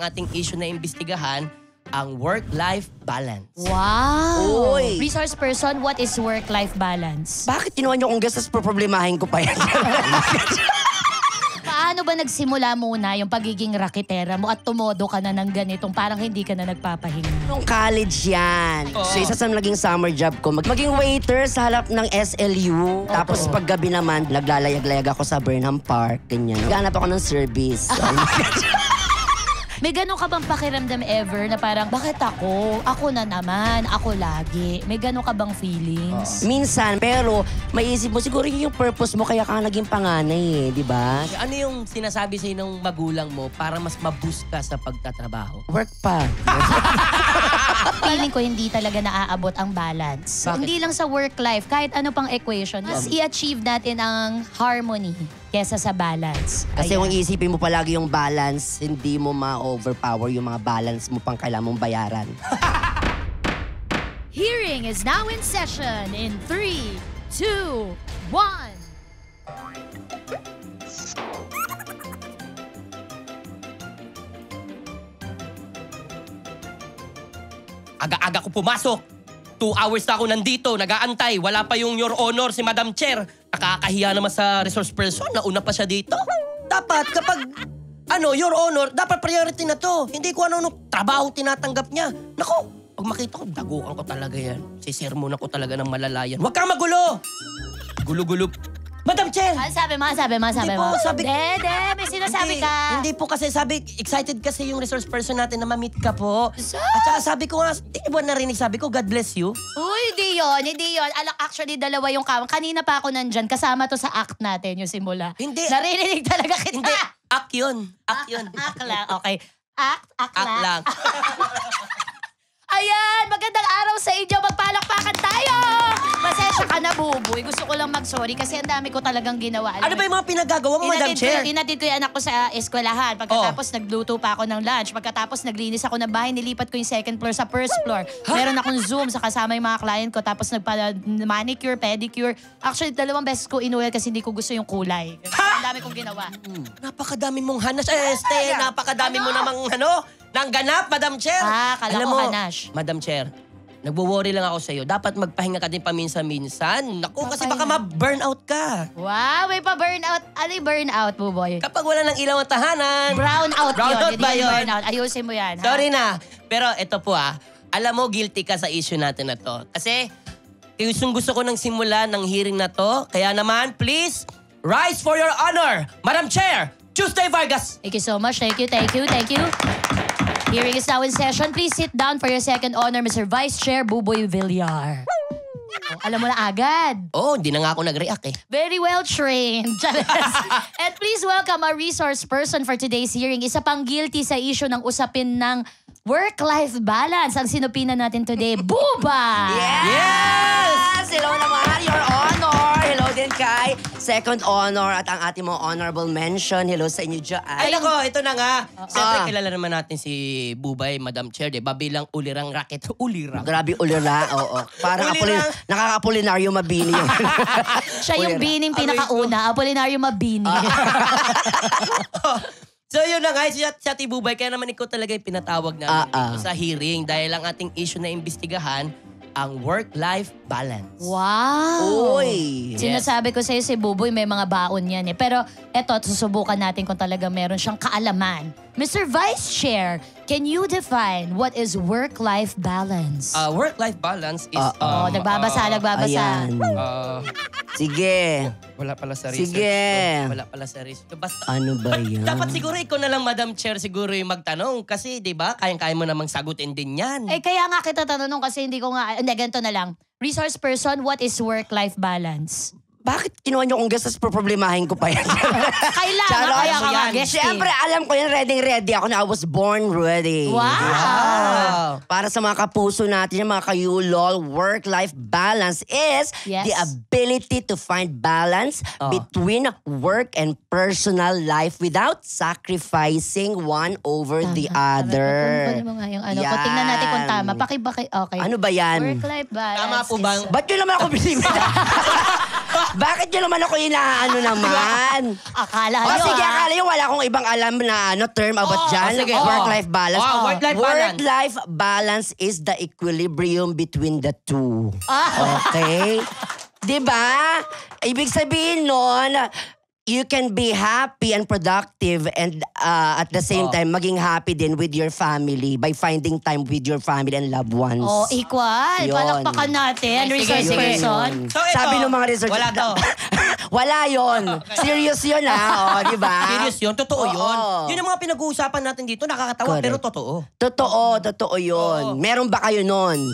Ang ating issue na imbestigahan, ang work-life balance. Wow! Uy. Resource person, what is work-life balance? Bakit kinuha niyo kung guest, problemahin ko pa yan? Paano ba nagsimula muna yung pagiging raketera mo at tumodo ka na ng ganitong parang hindi ka na nagpapahinga? Nung college yan. Oo. So isa sa naging summer job ko, maging waiter sa harap ng SLU. Tapos paggabi naman, naglalayag-layag ako sa Burnham Park. Ganyan. Naghanap ako ng service. May ganun ka bang pakiramdam ever na parang, bakit ako? Ako na naman, ako lagi. May ganun ka bang feelings? Minsan, pero maiisip mo, siguro yun yung purpose mo kaya ka naging panganay di ba? Ano yung sinasabi sa'yo ng magulang mo para mas maboost ka sa pagtatrabaho? Work pa. Feeling ko hindi talaga naaabot ang balance. Bakit? Hindi lang sa work-life, kahit ano pang equation, mas i-achieve natin ang harmony kesa sa balance. Kasi Ayan. kung iisipin mo palagi yung balance, hindi mo ma-overpower yung mga balance mo pang kailangan mong bayaran. Hearing is now in session in 3, 2, 1. Aga-aga ko pumasok. 2 hours na ako nandito, nag-aantay. Wala pa yung Your Honor, si Madam Chair. Nakakahiya naman sa resource person, nauna pa siya dito. Dapat kapag, Your Honor, dapat priority na to. Hindi ko ano trabaho tinatanggap niya. Naku, pag makita ko, dagukan ko talaga yan. Sisermon ako talaga ng malalayan. Huwag kang magulo! Gulo-gulo. Madam Chair! Ano sabi mo? Hindi po, sabi- May sinasabi ka. Hindi po kasi sabi, excited kasi yung resource person natin na ma-meet ka po. So? At saka sabi ko nga, di ba narinig sabi ko, God bless you? Uy, hindi yun. Actually, dalawa yung kawang. Kanina pa ako nandyan. Kasama to sa act natin, yung simula. Hindi. Naririnig talaga kita. Hindi, act yun. Act yun. Act lang, okay. Act Act lang. lang. Ayan, magandang araw sa inyo. Magpalakpakan tayo. Pasensya ka na, Buboy. Gusto ko lang mag-sorry kasi ang dami ko talagang ginawa. Ano ba yung mga pinagagawa mo, Madam Chair? Inatid ko yung anak ko sa eskwelahan. Pagkatapos nagluto pa ako ng lunch. Pagkatapos naglinis ako ng bahay. Nilipat ko yung second floor sa first floor. Meron akong Zoom sa kasama yung mga client ko. Tapos nagpa-manicure, pedicure. Actually, 2 beses ko inuwi kasi hindi ko gusto yung kulay. Ang dami kong ginawa. Napakadami mong hanas. Napakadami mo namang nang ganap, Madam Chair. Kala Alam ko mo, hanash. Madam Chair, nagwo-worry lang ako sa'yo. Dapat magpahinga ka din paminsan-minsan. Naku, kasi baka ma-burnout ka. Wow, may pa-burnout. Ano yung burnout, Buboy? Kapag wala ng ilaw ang tahanan. Brownout Brownout yun. ba Hindi yun? burnout. Ayusin mo yan. ha? Sorry na. Pero ito po alam mo, guilty ka sa issue natin na to. Kasi gusto ko nang simula ng hearing na to. Kaya naman, please, rise for your honor, Madam Chair, Tuesday Vargas. Thank you so much. Thank you. Hearing is now in session. Please sit down for your second honor, Mr. Vice Chair Buboy Villar. Alam mo na agad. Oh, hindi na nga ako nag-react eh. Very well trained. And please welcome our resource person for today's hearing. Isa pang guilty sa issue ng usapin ng work-life balance. Ang sinupinan natin today, Buba! Yes! Hello naman, Your Honor! Hello din kay second honor at ang ating mga honorable mention. Hello sa inyo dyan. Ay, nako, ito na nga. Siyempre, Ah. kilala naman natin si Bubay, Madam Chair, diba? Bilang ulirang racket. Ulirang. Grabe ulira, oo. Parang Ulira. nakaka-Apolinario Mabini yun. Siya yung Ulira. bining pinakauna. Apolinario Mabini. So yun na nga, si Ate Bubay, kaya naman ikaw talaga yung pinatawag namin dito sa hearing dahil ang ating issue na imbestigahan, ang work-life balance. Wow! Uy! Sinasabi ko sa'yo si Buboy, may mga baon yan eh. Pero eto, susubukan natin kung talaga meron siyang kaalaman. Mr. Vice Chair, can you define what is work-life balance? Work-life balance is... nagbabasa. Ayan. Sige. Wala pala sa research. Sige. Wala pala sa research. Basta, Ano ba yan? dapat siguro ikaw na lang, Madam Chair, siguro yung magtanong. Kasi, di ba, kayang-kaya mo namang sagutin din yan. Eh kaya nga kita tanong kasi hindi ko nga, hindi, ganito na lang. Resource person, what is work-life balance? Bakit kinuha niyo kung guest, problemahin ko pa yan? Kailangan, Charot. kaya ka nga yan. guest Siyempre, alam ko yan, ready ako na I was born ready. Wow! Para sa mga kapuso natin, yung mga kayulol, work-life balance is Yes. the ability to find balance between work and personal life without sacrificing one over the other. Kunin mo nga yung ano. Kung tingnan natin kung tama. Okay. Ano ba yan? Work-life balance. Tama po bang... Ba't yun naman ako binibigyan? Bakit nyo naman ako inaano naman? Akala O nyo, sige, akala nyo wala akong ibang alam na term about dyan. sige. Work-life balance. Work-life balance. Work-life balance is the equilibrium between the two. Okay? Diba? Ibig sabihin nun, you can be happy and productive and at the same time maging happy din with your family by finding time with your family and loved ones. Oh, equal. Yun. Palakpakan natin. Sige, Resource sige. person. So, ito, Sabi ng mga research, wala to. Wala yon. Serious yun di ba? Serious yun? Totoo yun? Oo. Yun ang mga pinag-uusapan natin dito. Nakakatawa Correct. pero totoo. Totoo yun. Meron ba kayo nun?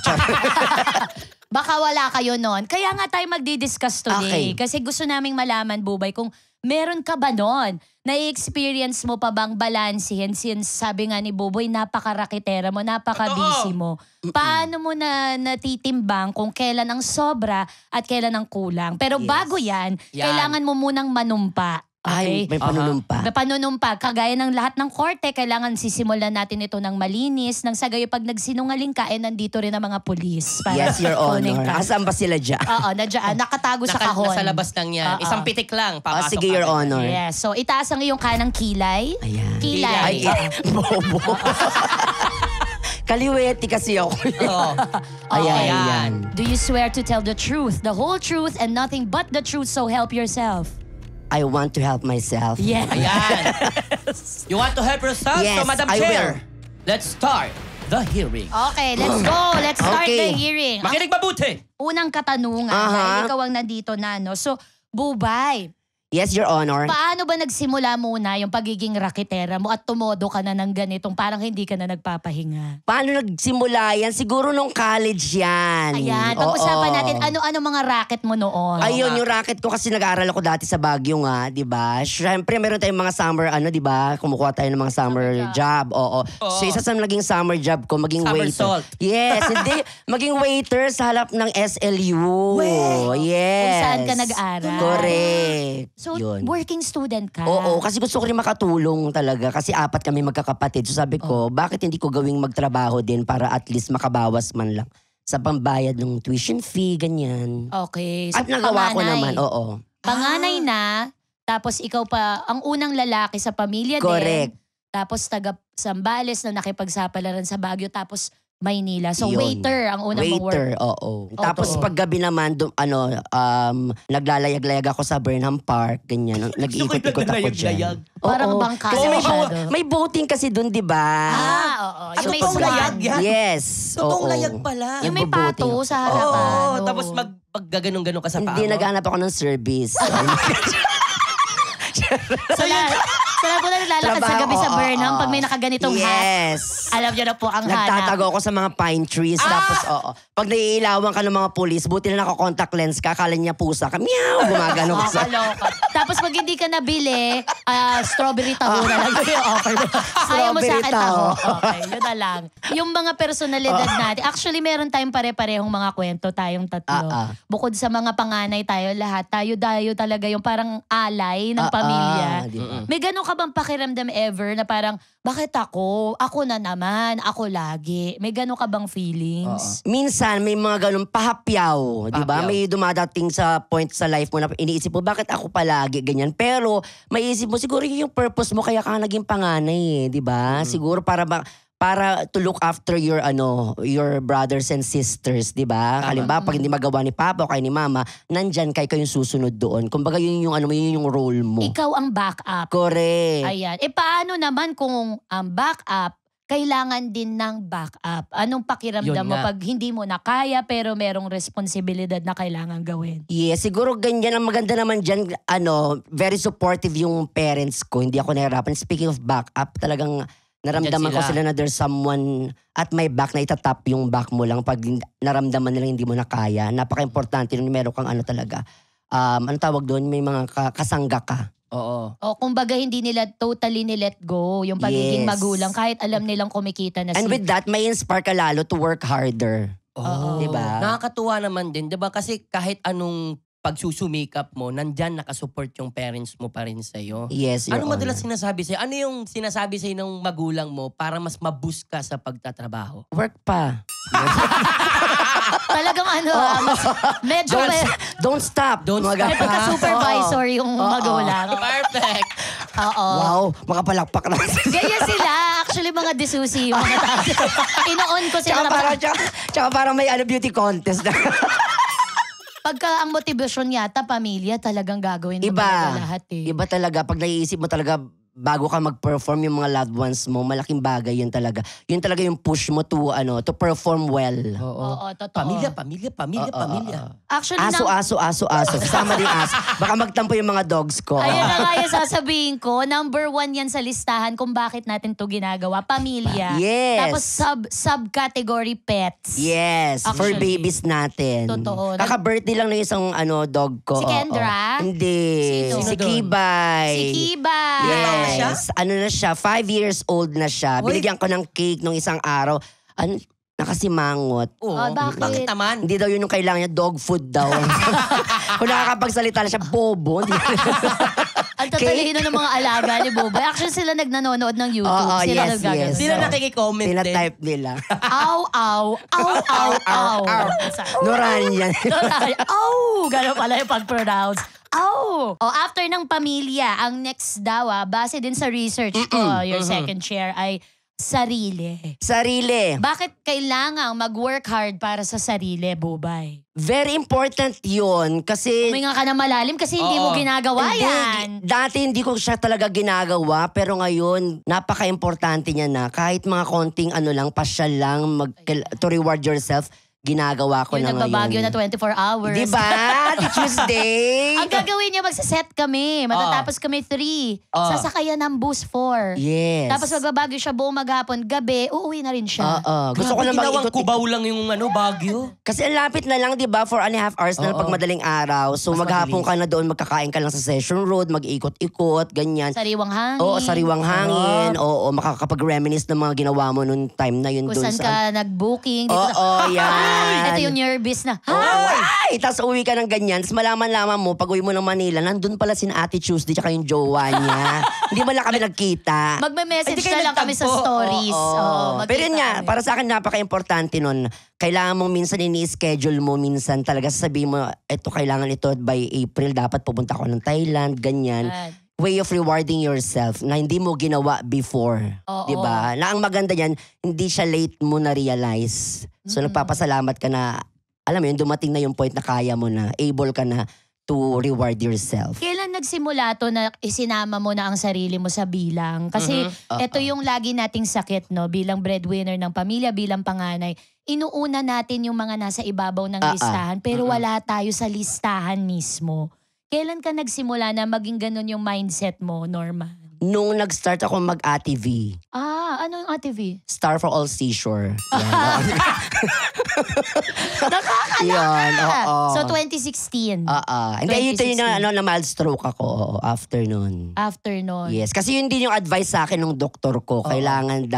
Baka wala kayo nun. Kaya nga tayo magdi-discuss today. Okay. Kasi gusto naming malaman, Bubay, kung meron ka ba nun? Na-experience mo pa bang balansehin? Since sabi nga ni Buboy, napaka-raketera mo, napaka-busy mo. Paano mo na natitimbang kung kailan ang sobra at kailan ang kulang? Pero bago yan, kailangan mo munang manumpa. Okay? Ay, may panunumpa. May panunumpa. Kagaya ng lahat ng korte, kailangan sisimulan natin ito ng malinis. Nang sa gayo, pag nagsinungaling ka, nandito rin ang mga pulis. Para Yes, Your kunin Honor. ka. Asan ba sila dyan? Oo, nakatago sa kahon. Nasa labas lang yan. Oo. Isang pitik lang. Papasok Sige, Your agad. Honor. Yes. So, itaas ang iyong kanang kilay. Ayan. Kilay. Ay, bobo. Kaliweti kasi ako. Oo. Ayan, Ayan. ayan. Do you swear to tell the truth, the whole truth, and nothing but the truth, so help yourself? I want to help myself. Yeah. Ayan. You want to help yourself? Yes, So, Madam I Chair, let's start the hearing. Okay, let's go. Let's start Okay. the hearing. Makinig mabuti. Unang katanungan, Aha. dahil ikaw ang nandito na, no? So, Bubay, Yes, Your Honor. paano ba nagsimula muna yung pagiging raketera mo at tumodo ka na ng ganitong parang hindi ka na nagpapahinga? Paano nagsimula yan? Siguro nung college yan. Ayan, pag-usapan Oo. natin ano-ano mga racket mo noon. Ayun, yung racket ko kasi nag-aaral ako dati sa Baguio nga, di ba? Siyempre, meron tayong mga summer, di ba? Kumukuha tayo ng mga summer job. Oo. So, isa sa naging summer job ko, maging waiter. Somersault. Yes, hindi. Maging waiter sa halap ng SLU. Yes. Kung saan ka nag-aral. Correct. So, Yun. working student ka. Oo, kasi gusto ko rin makatulong talaga. Kasi 4 kami magkakapatid. So sabi ko, bakit hindi ko gawing magtrabaho din para at least makabawas man lang sa pambayad ng tuition fee, ganyan. Okay. So, At nagawa ko panganay. naman, oo. Panganay na, tapos ikaw pa, ang unang lalaki sa pamilya Correct. din. Tapos taga Sambales na nakipagsapalaran sa Baguio, tapos Maynila. So Yun. waiter ang unang mong work. Waiter, oo. Tapos Oo. paggabi naman, naglalayag-layag ako sa Burnham Park, ganyan. Nag-iikot-ikot ako dyan. Parang Oo. bangka Kasi masyado. may boating kasi dun, di ba? Oo. At Yung may totoong layag swan. yan. Yes. Totoong oo. layag pala. Yung may Nagbo-boating pato ako. sa harapan. Oo, Oo. tapos maggaganong-ganon ka sa paa Hindi, mo. naghanap ako ng service. Sala po na naglalakad sa gabi sa Trabaho, Burnham oo. pag may nakaganitong hat. Yes. Alam niyo na po ang hanap. Nagtatago ako sa mga pine trees. Tapos, pag naiilawan ka ng mga pulis, buti na naka-contact lens ka, akala niya pusa ka. Meow! Gumagano ka sa... Kaloka. Tapos pag hindi ka nabili, strawberry taho na lang yung offer mo. Ayaw mo sa akin Strawberry taho. taho. Okay, yun na lang. Yung mga personalidad natin. Actually, meron tayong pare-parehong mga kwento tayong tatlo. Bukod sa mga panganay tayo lahat, tayo talaga yung parang alay ng pamilya. Diba? May ganun ka bang pakiramdam ever na parang, bakit ako? Ako na naman. Ako lagi. May ganun ka bang feelings? Minsan, may mga ganun pahapyaw. Di ba? Pahapyaw. May dumadating sa point sa life mo na iniisip mo, bakit ako palagi ganyan? Pero, may isip mo, siguro yun yung purpose mo, kaya ka naging panganay di ba? Siguro para to look after your brothers and sisters, 'di ba? Halimbawa, pag hindi magawa ni Papa o kay ni Mama, nandyan kayong susunod doon. Kumbaga yun yung yun yung role mo. Ikaw ang backup. Correct. Ayan. Paano naman kung ang backup, kailangan din ng backup? Anong pakiramdam Yun mo nga. pag hindi mo na kaya pero merong responsibilidad na kailangan gawin? Yes, siguro ganyan ang maganda naman dyan, very supportive yung parents ko. Hindi ako nahirapan. Speaking of backup, talagang naramdaman ko sila na there's someone at my back na itatap yung back mo lang pag naramdaman nila hindi mo na kaya. Napaka-importante nung meron kang talaga. Ano tawag doon? May mga kasangga ka. Oo. O kumbaga hindi nila totally ni-let go yung pagiging Yes. magulang kahit alam nilang kumikita na And with that, may inspire ka lalo to work harder. Oh. Diba? Nakakatuwa naman din, 'di ba? Kasi kahit anong pagsusumikap mo, nandyan nakasupport yung parents mo pa rin sa'yo. Yes, Your Ano madalas Honor. sinasabi sa'yo? Ano yung sinasabi sa'yo ng magulang mo para mas maboost ka sa pagtatrabaho? Work pa. Talagang medyo Don't stop. Don't Mga stop. may ganun. pagka-supervisor yung magulang. Perfect! Oo. Wow, makapalakpak na. Ganyan sila. Actually, mga disusi yung mga tao. Ino-on ko sila. Tsaka parang may beauty contest na. Pagka ang motivasyon yata, pamilya, talagang gagawin mo Iba. talaga lahat eh. Iba talaga. Pag naiisip mo talaga, bago ka mag-perform yung mga loved ones mo, malaking bagay yun talaga. Yun talaga yung push mo to perform well. Oo, totoo. Pamilya. Actually, Aso. Kasama din aso. Baka magtampo yung mga dogs ko. Ayan na nga yung sasabihin ko. Number 1 yan sa listahan kung bakit natin to ginagawa. Pamilya. Yes. Tapos subcategory pets. Yes, for Actually. babies natin. Totoo. Kaka-birthday lang ng isang dog ko. Si Kendra? Hindi. Sino? Si Kibay. Si Kiba. Yes. Ano na siya? 5 years old na siya. Uy. Binigyan ko ng cake nung isang araw. Nakasimangot. Oo. Bakit? naman? Hindi daw yun yung kailangan niya. Dog food daw. Kung nakakapagsalita na siya, bobo. Ang tatalino ng mga alaga ni Boboy. Actually, sila nagnanonood ng YouTube. Oo, Sila yes, naggaganon. yes. Sila nakikicomment din. Tinatype nila. Aw, aw, aw, aw, aw. Noran yan. Aw! Gano'n pala yung pag-pronounce. Aw! O, after ng pamilya, ang next daw, base din sa research ko, your second share ay sarili. Sarili. Bakit kailangang mag-work hard para sa sarili, Bubay? Very important yun kasi... Huminga ka na malalim kasi hindi mo ginagawa Hindi, yan. Dati hindi ko siya talaga ginagawa pero ngayon napaka-importante niya na kahit mga konting lang, pasyal lang to reward yourself, ginagawa ko Yung na nagbabagyo ngayon. na 24 hours. Diba? Tuesday. Ang gagawin niya, magsaset kami. Matatapos kami 3. Sasakayan ng bus 4. Yes. Tapos magbabagyo siya buong maghapon. Gabi, uuwi na rin siya. Oo. Gusto ko na ginawang mag-ikot. kubaw lang yung Baguio. Kasi ang lapit na lang, di ba? 4.5 hours na lang pag madaling araw. So Mas maghapon mabilis. ka na doon, magkakain ka lang sa Session Road, mag-ikot-ikot, ganyan. Sariwang hangin. Oo, sariwang hangin. Oo, makakapag-reminisce ng mga ginawa mo noong time na yun Kung doon saan ka nag-booking. Dito Oo, yan. Ito yung nervous na. Ay! Tapos uwi ka ng ganyan. Tapos malaman-laman mo, pag uwi mo ng Manila, nandun pala si Ate Tuesday tsaka yung jowa niya. Hindi mo lang kami nagkita. Magme-message Hindi kayo na lang kami sa nagtagpo. stories. Oo, Pero yun magkita nga, kami. para sa akin napaka-importante nun. Kailangan mong minsan ini-schedule mo, minsan talaga sabihin mo, kailangan ito by April, dapat pupunta ako ng Thailand, ganyan. Yan. Way of rewarding yourself na hindi mo ginawa before. Oo. 'Di ba? Na ang maganda niyan, hindi siya late mo na realize. So nagpapasalamat ka na, alam mo yun, dumating na yung point na kaya mo na, able ka na to reward yourself. Kailan nagsimula to na isinama mo na ang sarili mo sa bilang? Kasi ito yung lagi nating sakit, no? Bilang breadwinner ng pamilya, bilang panganay. Inuuna natin yung mga nasa ibabaw ng listahan, pero wala tayo sa listahan mismo. Kailan ka nagsimula na maging ganun yung mindset mo, Norman? Nung nag-start ako mag-Ate V, Ano yung ATV? Star for All Seashore. Yan. Nakakala Yan, ka! oo. So, 2016. Hindi, ito yung 2016. na mild stroke ako, after nun. After nun. Yes, kasi yun din yung advice sa akin ng doktor ko. Kailangan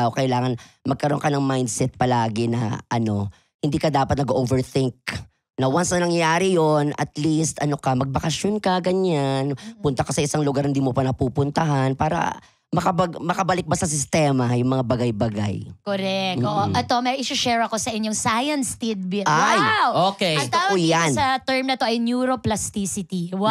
magkaroon ka ng mindset palagi na hindi ka dapat nag-overthink. Na once na nangyari yon, at least magbakasyon ka, ganyan. Punta ka sa isang lugar na hindi mo pa napupuntahan para makabalik ba sa sistema yung mga bagay-bagay. Correct. Oo. Ito, may isi-share ako sa inyong science tidbit. Ay, Wow! okay. Ang tawag Totoo dito yan. sa term na to ay neuroplasticity. Wow!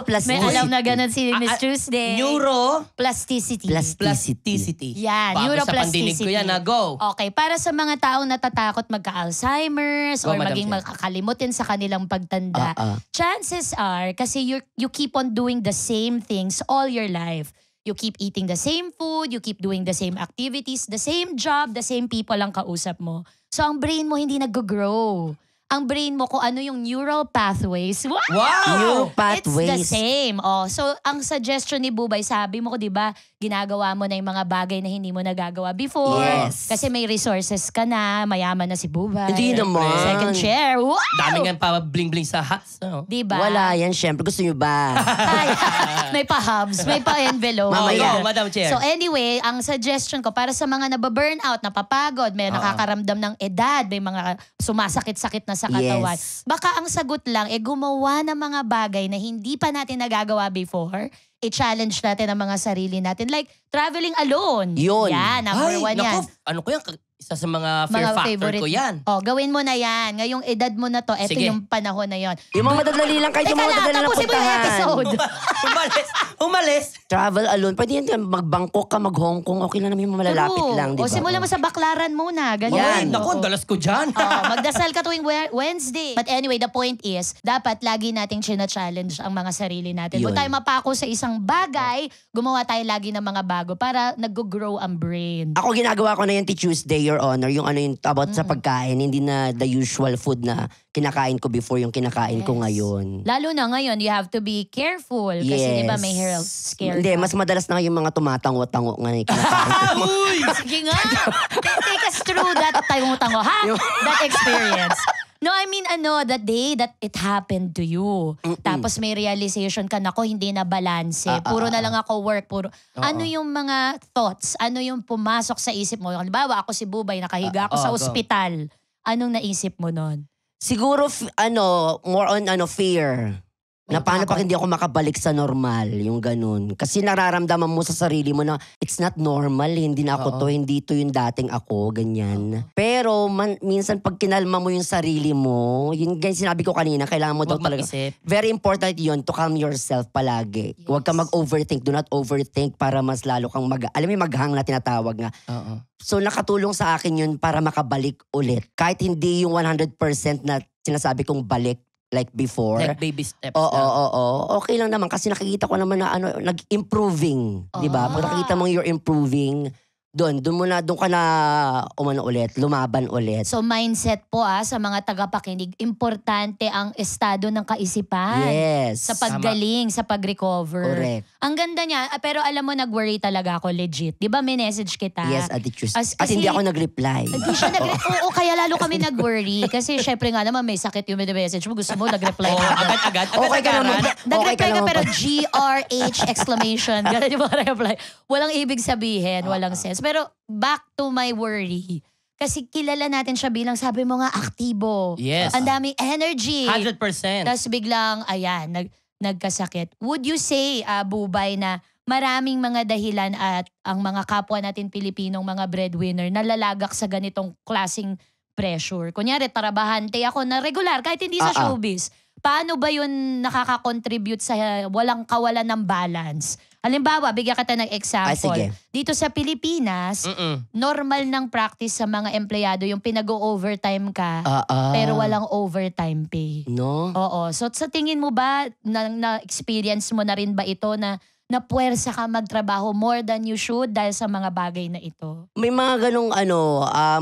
Neuroplasticity. May alam na ganun si Miss Tuesday. Neuroplasticity. Yan, Plasticity. Bago sa pandinig neuroplasticity. ko yan, go. Okay, para sa mga taong natatakot magka-Alzheimer's or Madam maging Chair. makakalimutin sa kanilang pagtanda, chances are, kasi you keep on doing the same things all your life. You keep eating the same food, you keep doing the same activities, the same job, the same people ang kausap mo. So ang brain mo hindi nag-grow. Ang brain mo kung ano yung neural pathways. Wow! Neural It's the pathways. same. So ang suggestion ni Bubay, sabi mo ko, di ba, ginagawa mo na yung mga bagay na hindi mo nagagawa before. Yes. Kasi may resources ka na, mayaman na si Bubay. Hindi naman. Second share. Wow! Dami nga pa bling-bling sa hats. Di ba? Wala yan, syempre. Gusto nyo ba? Ay, may pa-hubs, may pa-envelope. Mamaya. Go, Madam Chair. So anyway, ang suggestion ko para sa mga nababurnout, napapagod, may nakakaramdam ng edad, may mga sumasakit-sakit na sa katawan. Yes. Baka ang sagot lang, gumawa ng mga bagay na hindi pa natin nagagawa before. I-challenge natin ang mga sarili natin. Like, traveling alone. Yun. Yan, number one yan. Ano ko yan? Isa sa mga fear factor favorite ko yan. Oh, gawin mo na yan. Ngayong edad mo na to, eto Sige. yung panahon na yon. Yung mga madadali lang kahit yung Teka mga lang, madadali lang tapusin mo yung puntahan. episode. Umalis. Travel alone. Pwede yan, mag-Bangkok ka, mag-Hong Kong. Okay lang naman yung malalapit True. lang, di ba? O simulan mo sa Baklaran muna. Ganyan. Yan. Ay, naku, dalas ko dyan. Magdasal ka tuwing Wednesday. But anyway, the point is, dapat lagi nating china-challenge ang mga sarili natin. Yun. Kung tayo mapako sa isang bagay, gumawa tayo lagi ng mga bago para nag-grow ang brain. Ako ginagawa ko na yung Tuesday, Your Honor, yung ano yung about sa pagkain, hindi na the usual food na kinakain ko before yung kinakain ko ngayon. Lalo na ngayon, you have to be careful. Kasi di ba may health scare Hindi, ka. mas madalas na yung mga tumatango-tango nga kinakain ko. Sige nga. Take us through that tango-tango, ha? That experience. No, I mean, the day that it happened to you. Tapos may realization ka, nako, hindi na balanse. Puro na lang ako work. Ano yung mga thoughts? Ano yung pumasok sa isip mo? Halimbawa, ako si Bubay, nakahiga ako sa go. ospital. Anong naisip mo nun? Siguro, more on fear. Na paano pag hindi ako makabalik sa normal, yung ganun. Kasi nararamdaman mo sa sarili mo na it's not normal, hindi na ako to, hindi to yung dating ako, ganyan. Pero minsan pag kinalma mo yung sarili mo, yun ganyan sinabi ko kanina, kailangan mo daw Huwag talaga. mag-isip. Very important yun to calm yourself palagi. Yes. Huwag ka mag-overthink, do not overthink para mas lalo kang alam mo yung maghang na tinatawag nga. So nakatulong sa akin yun para makabalik ulit. Kahit hindi yung 100% na sinasabi kong balik, like before. Like baby steps. Oo. Okay lang naman kasi nakikita ko naman na nag-improving. Di ba? Pag nakikita mo you're improving, doon ka na umano ulit, lumaban ulit. So mindset po sa mga tagapakinig, importante ang estado ng kaisipan. Yes. Sa paggaling, sa pag-recover. Correct. Ang ganda niya, pero alam mo, nag-worry talaga ako legit. Di ba may message kita? Yes, Ate Chus. As- At kasi- hindi ako nag-reply. Hindi siya Oo, kaya lalo kami nag-worry. Kasi syempre nga naman may sakit yung message mo. Gusto mo nag-reply. Agad-agad. Okay ka naman. Nag-reply ka naman pero pa. GRH exclamation. Ganun yung mga reply. Walang ibig sabihin, walang sense. Pero back to my worry. Kasi kilala natin siya bilang, sabi mo nga, aktibo. Yes. Ang daming energy. 100%. Tapos biglang, nagkasakit. Would you say, Bubay, na maraming mga dahilan at ang mga kapwa natin Pilipinong mga breadwinner nalalagak sa ganitong klaseng pressure? Kunyari, trabahante ako na regular, kahit hindi sa showbiz. Paano ba yun nakaka-contribute sa walang kawalan ng balance? Halimbawa, bigyan kita ng example. sige. Dito sa Pilipinas, normal ng practice sa mga empleyado yung pinag-o-overtime ka, pero walang overtime pay. No? Oo. So sa tingin mo ba, na-experience mo na rin ba ito na puwersa ka magtrabaho more than you should dahil sa mga bagay na ito? May mga ganong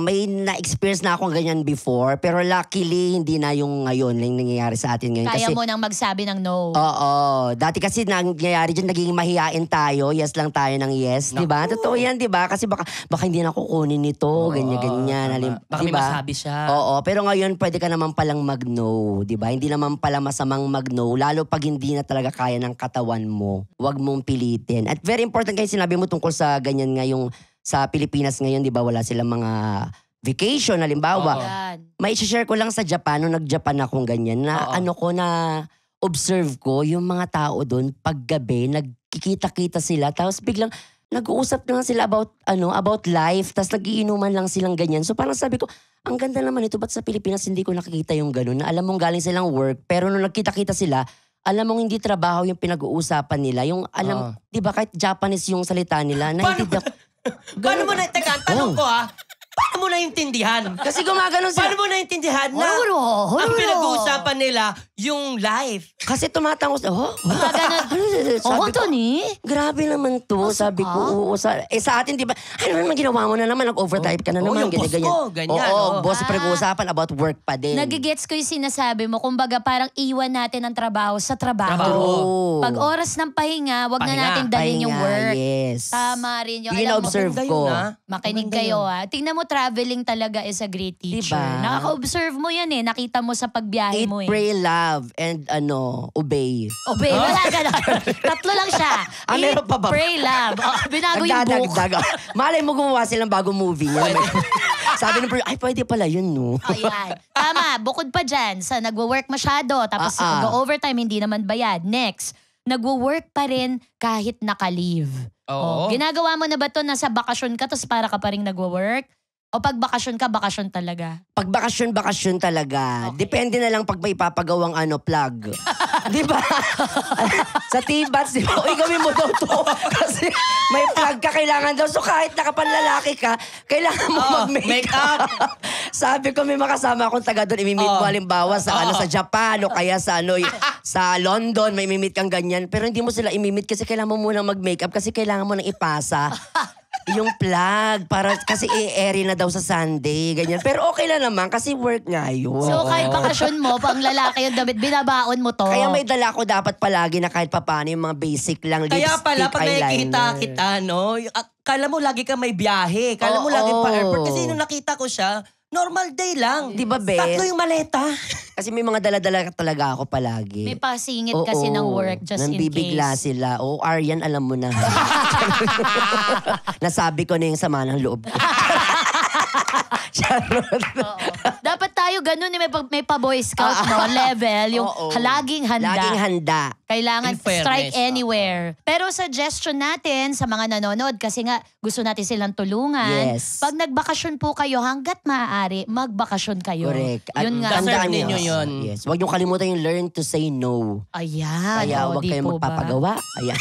may na-experience na akong ganyan before, pero luckily hindi na yung ngayon, yung nangyayari sa atin ngayon. Kaya kasi, mo nang magsabi ng no. Oo. Dati kasi nangyayari dyan, naging mahihain tayo. Yes lang tayo ng yes. Di ba? Totoo yan, di ba? Kasi baka hindi na kukunin nito. Ganyan-ganyan. Baka may masabi siya. Oo. Pero ngayon, pwede ka naman palang mag-no. Di ba? Hindi naman pala masamang mag-no. Lalo pag hindi na talaga kaya ng katawan mo. Huwag mong pilitin. At very important kayo sinabi mo tungkol sa ganyan nga yung sa Pilipinas ngayon, di ba? Wala silang mga vacation, halimbawa. Yan. May share ko lang sa Japan, nung nag-Japan akong ganyan, na observe ko, yung mga tao doon, paggabi, nagkikita-kita sila, tapos biglang nag-uusap na lang sila about life, tapos nagiinuman lang silang ganyan. So parang sabi ko, ang ganda naman ito, ba't sa Pilipinas hindi ko nakikita yung ganun, na alam mong galing silang work, pero nung nagkita-kita sila, alam mong hindi trabaho yung pinag-uusapan nila, yung di ba kahit Japanese yung salita nila, Paano mo na, teka, tanong ko paano mo naintindihan? Kasi gumaganon sila. Paano mo naintindihan na ang pinag-uusapan nila yung life? Kasi tumatangos, Oo, Tony. Grabe naman to, sabi ko. Sa atin, di ba, ano naman ginawa mo na naman, nag-overtime ka na naman. yung boss ko, ganyan. Boss, pinag-uusapan about work pa din. Nagigets ko yung sinasabi mo. Kumbaga parang iwan natin ang trabaho sa trabaho. Oo. Pag oras ng pahinga, wag na Pahinga. natin dalhin yung work. Yes. Tama rin yun. Yun Alam mo, na-observe maganda ko. yun, makinig kayo Tingnan mo, traveling talaga is a great teacher. Diba? Nakaka-observe mo yan Nakita mo sa pagbiyahe Eat, mo pray, love, and obey. Obey, wala ganon. Tatlo lang siya. Meron pa ba? Pray, love. Binago yung book. Malay mo gumawa silang bagong movie. Sabi ng ay pwede pala yun, no? Ayan. Tama, bukod pa dyan, sa nagwo-work masyado, tapos go-overtime, hindi naman bayad. Next, nagwo-work pa rin kahit naka-leave. Oo. Ginagawa mo na ba to nasa bakasyon ka, tapos para ka pa rin nagwo-work? O pag bakasyon ka, bakasyon talaga? Pag bakasyon talaga. Okay. Depende na lang pag may ipapagawang plug. Di ba? Sa T-Bats, di ba? Uy, gawin mo daw to. Kasi may plug ka, kailangan daw. So kahit nakapanlalaki ka, kailangan mo mag-makeup. Sabi ko, may makasama akong taga doon. Imimit mo halimbawa sa, sa Japan o kaya sa, sa London, may imimit kang ganyan. Pero hindi mo sila imimit kasi kailangan mo munang mag-makeup kasi kailangan mo nang ipasa yung plug para kasi i-airy na daw sa Sunday, ganyan. Pero okay lang naman kasi work nga yun. So kahit bakasyon mo, pang lalaki yung damit, binabaon mo to. Kaya may dala ko dapat palagi na kahit papaano yung mga basic lang lipstick, Kaya pala, pag nakikita eyeliner. kita, kala mo lagi ka may biyahe. Kala mo lagi pa airport. Kasi nung nakita ko siya, normal day lang. Di ba, be? Tatlo yung maleta. Kasi may mga dala-dala talaga ako palagi. May pasingit kasi ng work just in Nambibigla case. sila. Aryan, alam mo na. Nasabi ko na yung sama ng loob ko. Charot. Oo. Dapat tayo ganun, may pa-boy scout level, yung laging handa. Laging handa. Kailangan In fairness, strike anywhere. Pero suggestion natin sa mga nanonood, kasi nga gusto natin silang tulungan. Yes. Pag nagbakasyon po kayo, hanggat maaari, magbakasyon kayo. Correct. At Yun nga. Deserve tandaan ninyo yun. Yes. Huwag niyo kalimutan yung learn to say no. Ayan. Kaya huwag di kayong po ba? magpapagawa. Ayan.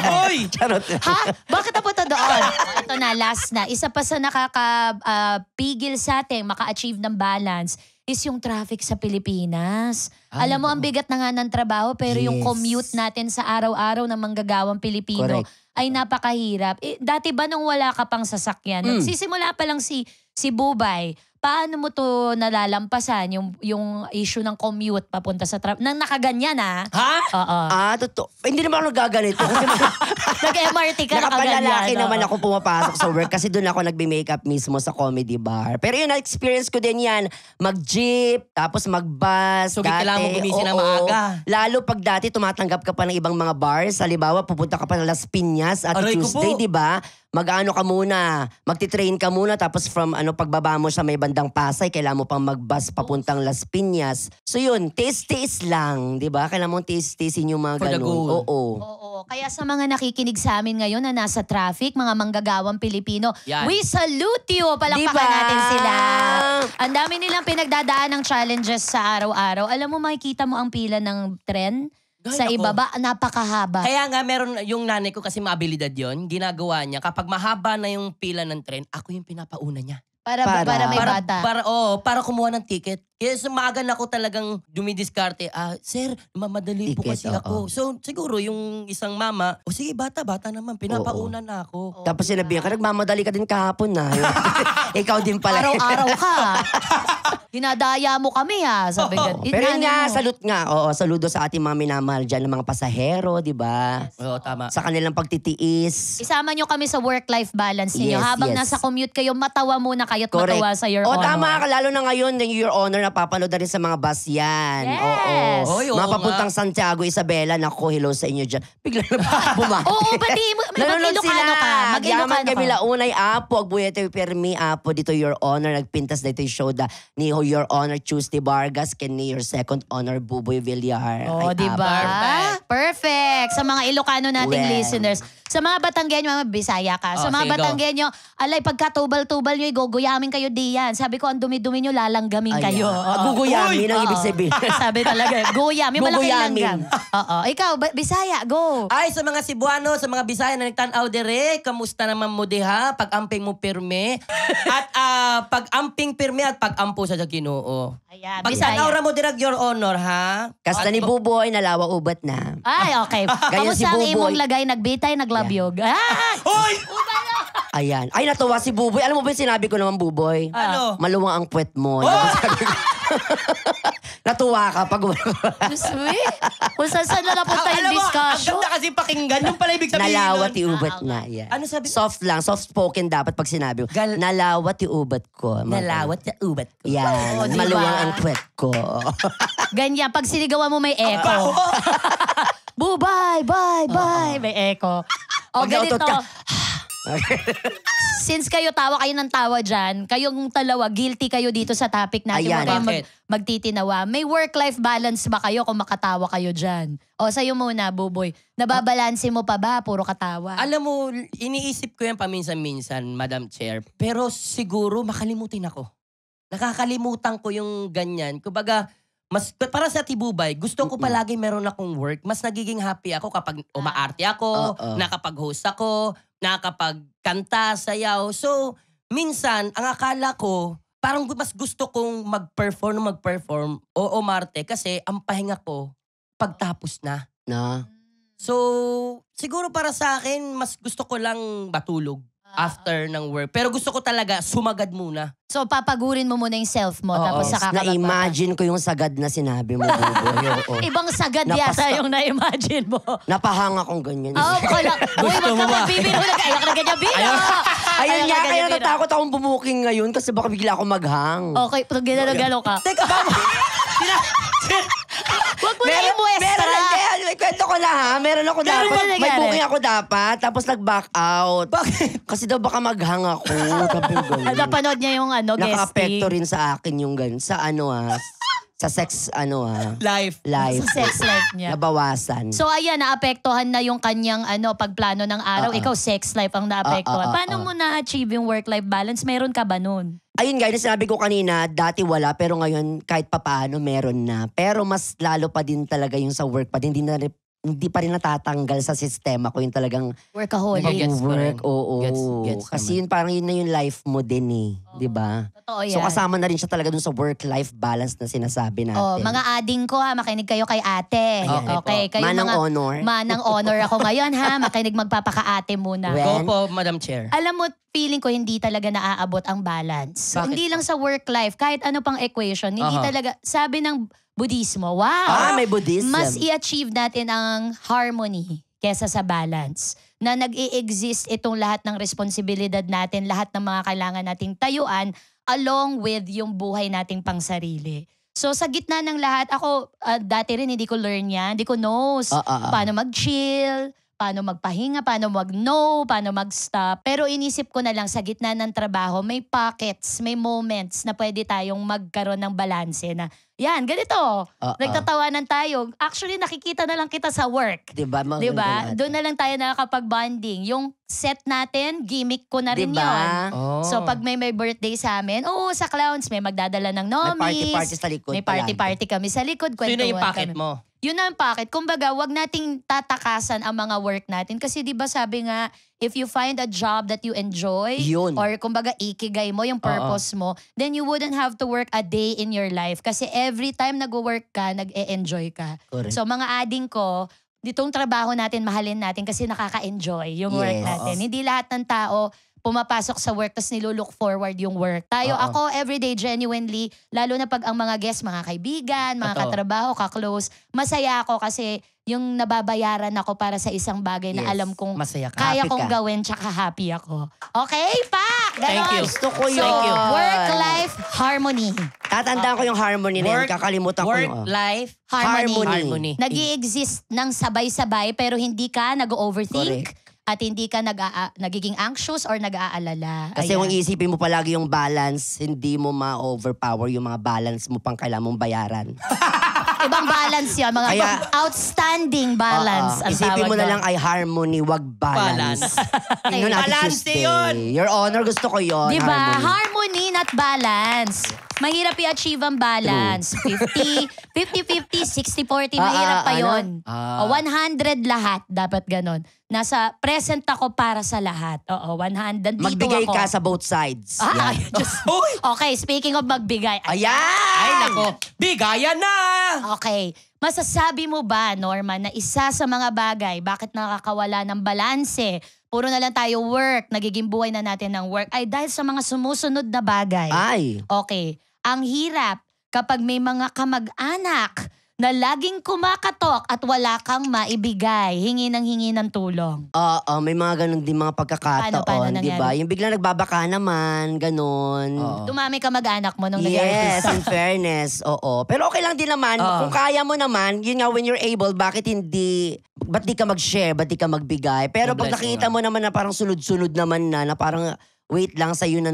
Hoy! Charot. Ha? Bakit napunta doon? Ito na, last na. Isa pa sa nakakapigil sa ating maka-achieve ng balance is yung traffic sa Pilipinas. Alam mo, ang bigat na nga ng trabaho, pero yung Yes. commute natin sa araw-araw ng manggagawang Pilipino Correct. ay napakahirap. Dati ba nung wala ka pang sasakyan, nagsisimula pa lang si Bubay, paano mo to nalalampasan yung issue ng commute papunta sa traffic? Nang nakaganyan Ha? Oo. Totoo. Hindi naman ako nagaganito. Kasi Nag-MRT ka nakaganyan. nakapalalaki naman oo. ako pumapasok sa work kasi doon ako nagbe-makeup mismo sa comedy bar. Pero yun, na-experience ko din yan. Mag-jeep, tapos mag-bus. So, kailangan mo gumising ng maaga. Lalo pag dati tumatanggap ka pa ng ibang mga bars. Halimbawa, pupunta ka pa ng Las Piñas at Aray ko Tuesday, po. di ba? Mag-ano ka muna, magti-train ka muna tapos from pagbaba mo sa may bandang Pasay, kailangan mo pang mag-bus papuntang Las Piñas. So yun, tiis-tiis lang, di ba? Kailangan mong tiis-tiisin yung mga For the ganun. goal. Oo. Oo. Kaya sa mga nakikinig sa amin ngayon na nasa traffic, mga manggagawang Pilipino, Yan. we salute you! Palakpakan Diba? natin sila. Ang dami nilang pinagdadaan ng challenges sa araw-araw. Alam mo, makikita mo ang pila ng tren Ay, sa nako. ibaba, napakahaba. Kaya nga meron yung nanay ko kasi maabilidad yon, ginagawa niya kapag mahaba na yung pila ng tren, ako yung pinapauna niya. Para may bata. Para kumuha ng ticket. Kaya sumagan ako talagang dumidiskarte. Sir, mamadali po Ticket, kasi ako. So siguro yung isang mama, sige bata naman, pinapauna na ako. Tapos sinabihan ka, nagmamadali ka din kahapon na. Ikaw din pala. Araw-araw ka. Dinadaya mo kami sabi ko. Pero yun nga, salute nga. Oo, saludo sa ating mga minamahal dyan ng mga pasahero, di ba? Oo, tama. Sa kanilang pagtitiis. Isama nyo kami sa work-life balance ninyo. Yes, Habang yes. nasa commute kayo, matawa muna kayo't Correct. matawa sa Your O Honor. tama ka, lalo na ngayon, Your Honor, napapanood na rin sa mga bus yan. Yes. Oo. Oy, oo Mga papuntang Santiago, Isabela, naku, hello sa inyo dyan. Bigla na bumati. Oo, pati mag-Ilocano ka. Yaman Mag-Ilocano kami ka. launay, apo, agbuyete, permi, apo, dito Your Honor, nagpintas dito yung show da, ni Your Honor, Tuesday Vargas, ken ni Your Second Honor, Buboy Villar. Oh, Ay, di ba? Perfect. Perfect. Sa mga Ilocano nating Well. listeners. Sa mga Batanggenyo, mga Bisaya ka. Sa Oh, mga sige, go. Batanggenyo, alay, pagka-tubal-tubal nyo, guguyamin kayo diyan. Sabi ko, ang dumi-dumi nyo, lalanggamin Ayan. kayo. Guguyamin ang Oo. ibig sabihin. Sabi talaga, guyam. Yung malaking Guguyamin. langgam. Oo. Ikaw, Bisaya, go. Ay, sa mga Cebuano, sa mga Bisaya na nagtanaw dire, kamusta naman mo diha? Pag-amping mo pirme. At pag-amping pirme at pag-ampo sa Ginoo. Ayan, Pag Bisaya. tanaw ra mo dirag Your Honor, ha? Kasta ni Buboy, nalawa ubat na. Ay, okay. Ganyan si Kamusta ang Buboy. imong lagay? Nagbitay, naglabyog. Hoy! Ayan. Ay, natuwa si Buboy. Alam mo ba yung sinabi ko naman, Buboy? Ano? Maluwang ang puwet mo. Natuwa ka pag Sweet. Kung saan na napunta yung Alam mo, ang discussion. ganda kasi pakinggan. Yung pala ibig sabihin nalawat nun. yung ubat na. Yan. Ano sabi? Soft lang. Soft spoken dapat pag sinabi mo. Nalawat yung ubat ko. Nalawat sa ubat ko. Yan. Oo, diba? Maluwang ang puwet ko. Ganyan, pag sinigawan mo may echo. Bye, bye, bye. May echo. O Pag nautot ganito. ka, Since kayo tawa kayo ng tawa dyan, kayong dalawa, guilty kayo dito sa topic natin. Ayan. Huwag kayong Bakit? magtitinawa. May work-life balance ba kayo kung makatawa kayo dyan? O sa'yo muna, Buboy. Nababalanse mo pa ba? Puro katawa. Alam mo, iniisip ko yan paminsan-minsan, Madam Chair. Pero siguro makalimutin ako. Nakakalimutan ko yung ganyan. Kumbaga, para sa Tibubay, gusto ko palagi meron akong work. Mas nagiging happy ako kapag umaarte ako, nakapag-host ako, nakapagkanta, sayaw. So, minsan, ang akala ko, parang mas gusto kong mag-perform o umarte kasi ang pahinga ko pagtapos na. Na? So, siguro para sa akin, mas gusto ko lang matulog after ng work. Pero gusto ko talaga sumagad muna. So, papagurin mo muna yung self mo, Oo. tapos saka ka Na-imagine ko yung sagad na sinabi mo, Buboy. Oo. Ibang sagad yata yung na-imagine mo. Napahanga kong ganyan. Oo, kala. Uy, wag ka magbibiro. Ayak na ganyan biro. Ayun nga, kaya biro. natakot akong bumuking ngayon kasi baka bigla ako maghang. Okay, pag ginalo-galo ka. Teka, Wag mo na yung muestra. May kwento ko na ha. Meron ako Meron dapat. na May nangyari. booking ako dapat. Tapos nag-back out. Bakit? Kasi daw baka maghang ako. Sabi ko ganun. Napanood niya yung Naka-apekto guesting. rin sa akin yung ganun. Sa sa sex life. life. Sa sex life niya. Nabawasan. So ayan, naapektuhan na yung kanyang pagplano ng araw. Ikaw, sex life ang naapektuhan. Paano mo na-achieve yung work-life balance? Meron ka ba nun? Ayun guys, sinabi ko kanina, dati wala pero ngayon kahit papaano meron na. Pero mas lalo pa din talaga yung sa work pa din. Hindi pa rin natatanggal sa sistema ko yung talagang Workaholic. Gets ko rin. work. Oo. Gets Kasi yun parang yun na yung life mo din eh. Di ba? Totoo yan. So kasama na rin siya talaga dun sa work-life balance na sinasabi natin. Oh, mga ading ko ha, makinig kayo kay ate. Ayan. Okay, kayo Manang mga honor. manang honor ako ngayon ha, makinig magpapaka-ate muna. Well, Go po, Madam Chair. Alam mo, feeling ko hindi talaga naaabot ang balance. Bakit Hindi po? lang sa work life, kahit ano pang equation, hindi Aha. talaga, sabi ng Budismo, wow! may Buddhism. Mas i-achieve natin ang harmony kesa sa balance. Na nag-i-exist itong lahat ng responsibilidad natin, lahat ng mga kailangan nating tayuan, along with yung buhay nating pangsarili. So sa gitna ng lahat, ako dati rin hindi ko learn yan, hindi ko knows paano mag-chill, paano magpahinga, paano mag-no, paano mag-stop. Pero inisip ko na lang sa gitna ng trabaho, may pockets, may moments na pwede tayong magkaroon ng balanse na, yan, ganito. Nagtatawanan tayo. Actually, nakikita na lang kita sa work. Diba? Diba? Doon na lang tayo nakakapag-bonding. Yung set natin, gimmick ko na rin Diba? yun. Oh. So pag may birthday sa amin, sa clowns, may magdadala ng May nomies. party-party sa likod. May party-party kami sa likod. So yun na yung kwentuhan packet kami. mo. Yun na ang packet. Kumbaga, wag nating tatakasan ang mga work natin. Kasi di ba sabi nga, if you find a job that you enjoy, Yun. or kumbaga ikigay mo, yung purpose mo, then you wouldn't have to work a day in your life. Kasi every time nag-work ka, nag-e-enjoy ka. Correct. So mga ading ko, ditong trabaho natin, mahalin natin kasi nakaka-enjoy yung work Yes. natin. Hindi lahat ng tao pumapasok sa work tapos nilulook forward yung work. Tayo, ako everyday genuinely, lalo na pag ang mga guests, mga kaibigan, mga Totoo. katrabaho, ka-close, masaya ako kasi yung nababayaran ako para sa isang bagay na Yes. alam kong Masaya ka. kaya Happy kong ka. gawin tsaka happy ako. Okay, pa! Ganon. Thank you. Gusto ko So, yun. Thank you. work-life harmony. Tatandaan ko yung harmony na yun. Kakalimutan ko yung... Work-life Harmony. harmony. Nag-i-exist ng sabay-sabay pero hindi ka nag-overthink at hindi ka nagiging anxious or nag-aalala. Kasi Ayan. kung isipin mo palagi yung balance, hindi mo ma-overpower yung mga balance mo pang kailangan mong bayaran. Ibang balance yan. Mga Kaya- outstanding balance. ang Isipin mo tawag na doon. lang ay harmony, wag balance. Tingnan natin, Balance Tuesday. yun. Your Honor, gusto ko yun. Diba? Harmony. Harmony not balance. Mahirap i-achieve ang balance. 50-50, 60-40, mahirap pa ano? yun. O 100 lahat, dapat ganon. Nasa present ako para sa lahat. Oo, 100. Dito Magbigay ako. ka sa both sides. Ah, Yan. Uy! Okay, speaking of magbigay. Ayan! Ay, nako. Bigayan na! Okay. Masasabi mo ba, Norman, na isa sa mga bagay, bakit nakakawala ng balanse, puro na lang tayo work, nagiging buhay na natin ng work, ay dahil sa mga sumusunod na bagay. Ay. Okay. Ang hirap kapag may mga kamag-anak na laging kumakatok at wala kang maibigay, hingi ng tulong. Oo, may mga ganun din mga Paano pagkakataon, di ba? nangyari? Yung biglang nagbabaka naman, ganun. Dumami kamag-anak mo nung Yes, nag-artista. in fairness, oo. Pero okay lang din naman. Oo. Kung kaya mo naman, yun nga, when you're able, bakit hindi ba't di ka mag-share, ba't di ka magbigay. Pero pag Blessing nakita mo naman na parang sunod-sunod naman na parang wait lang sa'yo na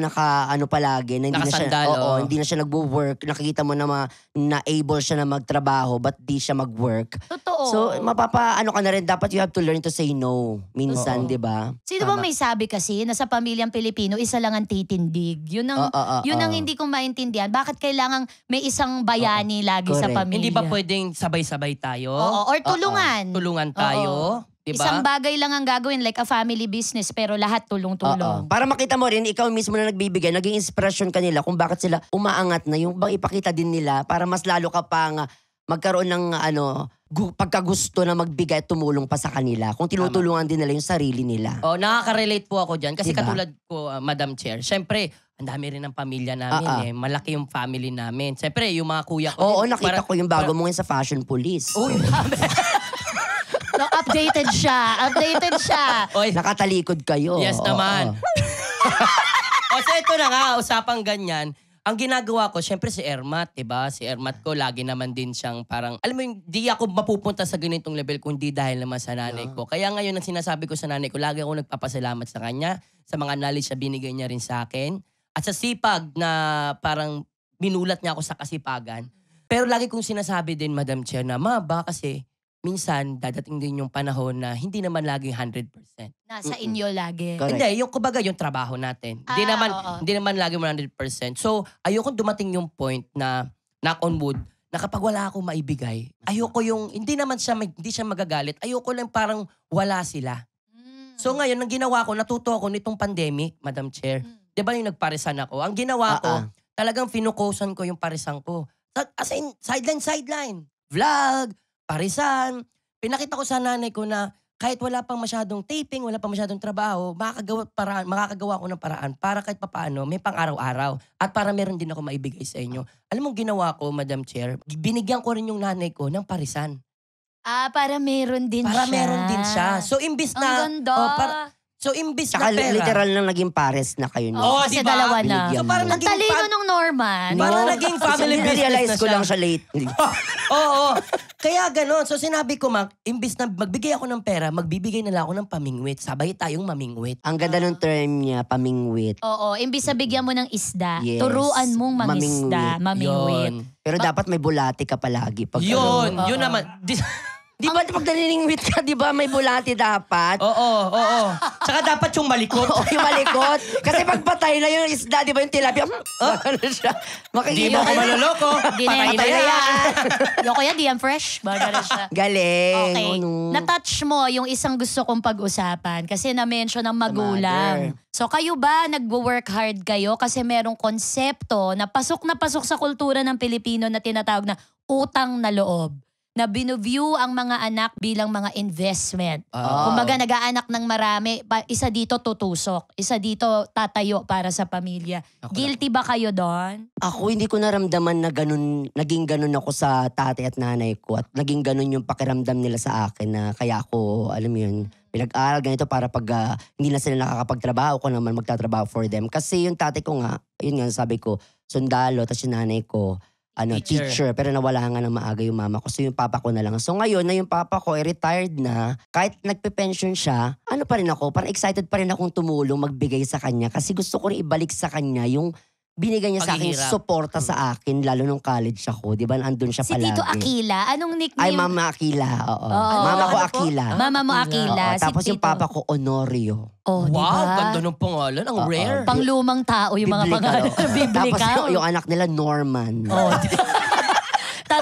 palagi, na hindi na siya, Nakasandal, oo. hindi na siya nagwo-work, nakikita mo na able siya na magtrabaho, ba't di siya mag-work. Totoo. So, ano ka na rin, dapat you have to learn to say no. Minsan, di ba? Sino ba may sabi kasi na sa pamilyang Pilipino, isa lang ang titindig? Yun ang hindi ko maintindihan. Bakit kailangang may isang bayani lagi sa Correct. pamilya? Hindi ba pwedeng sabay-sabay tayo? Oo, or tulungan. Tulungan tayo? Diba? Isang bagay lang ang gagawin, like a family business, pero lahat tulong-tulong. Para makita mo rin, ikaw mismo na nagbibigay, naging inspirasyon ka nila kung bakit sila umaangat na, yung bang ipakita din nila para mas lalo ka pang magkaroon ng pagkagusto na magbigay at tumulong pa sa kanila. Kung tinutulungan din nila yung sarili nila. Oh, nakaka-relate po ako dyan. Kasi Diba? katulad ko, Madam Chair, syempre, ang dami rin ng pamilya namin Malaki yung family namin. Syempre, yung mga kuya ko. Oo, nakita ko yung bago mo ngayon sa Fashion Police. Uy, No, updated siya. Oy, Nakatalikod kayo. yes Oo, naman. oo. O so ito na nga, usapang ganyan. Ang ginagawa ko, syempre si Ermat, diba? Si Ermat ko, lagi naman din siyang parang, alam mo yung, di ako mapupunta sa ganitong level kung di dahil naman sa nanay ko. Kaya ngayon, ang sinasabi ko sa nanay ko, lagi ako nagpapasalamat sa kanya, sa mga knowledge na binigay niya rin sa akin, at sa sipag na parang binulat niya ako sa kasipagan. Pero lagi kong sinasabi din, Madam Chair, na baka kasi, minsan, dadating din yung panahon na hindi naman laging 100%. Nasa inyo lagi. Correct. Hindi, yung kumbaga yung trabaho natin. Oo. Hindi naman lagi 100%. So, ayoko dumating yung point na knock on wood na kapag wala akong maibigay, ayoko yung hindi siya magagalit. Ayoko lang parang wala sila. So ngayon, ang ginawa ko, natuto ako nitong pandemic, Madam Chair. 'Di ba yung nagparisan ako? Ang ginawa ko, talagang finukusan ko yung parisan ko. As in, sideline. Vlog, parisan. Pinakita ko sa nanay ko na kahit wala pang masyadong taping, wala pang masyadong trabaho, makakagawa ko ng paraan para kahit papaano may pang-araw-araw at para meron din ako maibigay sa inyo. Alam mo ginawa ko, Madam Chair, binigyan ko rin yung nanay ko ng parisan. Para meron din Para siya. meron din siya. So imbis na... Ang ganda. imbis Tsaka na pera... literal na naging pares na kayo. Oo, kasi diba? dalawa na. Binigyan So parang mo. Ang talino nung Norman. Parang naging family business realize na ko siya. lang siya lately. Oo. Kaya ganon. So sinabi ko, imbis na magbigay ako ng pera, magbibigay na lang ako ng pamingwit. Sabay tayong mamingwit. Ang ganda ng term niya, pamingwit. Oo, imbis na bigyan mo ng isda, Yes. turuan mong mangisda, mamingwit. Yun. Pero dapat may bulati ka palagi. Pag Yun. Yun naman. Di ba pag naniningwit ka, di ba may bulati dapat? Oo. Tsaka dapat yung malikot. Oo, yung malikot. Kasi pag patay na yung isda, di ba yung tilapia? Ano siya? Di mo ako maloloko. Di na Patay yan. na yan. Yung kuya, di yan fresh. Baga na siya. Galing. Okay. Ano? Na-touch mo yung isang gusto kong pag-usapan kasi na-mention ng magulang. So kayo ba, nagwo-work hard kayo kasi merong konsepto na pasok sa kultura ng Pilipino na tinatawag na utang na loob, na binuview ang mga anak bilang mga investment. Kumbaga nag-aanak ng marami, isa dito tutusok, isa dito tatayo para sa pamilya. Guilty ba kayo doon? Ako hindi ko naramdaman na naging ganun ako sa tatay at nanay ko at naging ganun yung pakiramdam nila sa akin na kaya ako, alam mo yun, pinag-aral ganito para pag hindi na sila nakakapagtrabaho ko naman magtatrabaho for them. Kasi yung tatay ko nga, yun nga sabi ko, sundalo, tapos yung nanay ko, teacher. Pero nawala nga ng maaga yung mama ko. So yung papa ko na lang. So ngayon na yung papa ko retired na, kahit nagpe-pension siya, ano pa rin ako, parang excited pa rin akong tumulong, magbigay sa kanya. Kasi gusto ko rin ibalik sa kanya yung binigay niya sa akin, Paghihirap. suporta sa akin, lalo nung college ako. Di ba, andun siya Si palagi. Tito Aquila, anong nickname? Ay, Mama Aquila. Oo. Oo. Mama ko Ano po? Aquila. Mama mo Aquila. Oo, tapos si yung Tito. papa ko, Honorio. Oh, Wow, diba? ganda ng pangalan. Ang rare. Panglumang tao yung mga pangalan. Tapos Biblical. yung anak nila, Norman. Oh,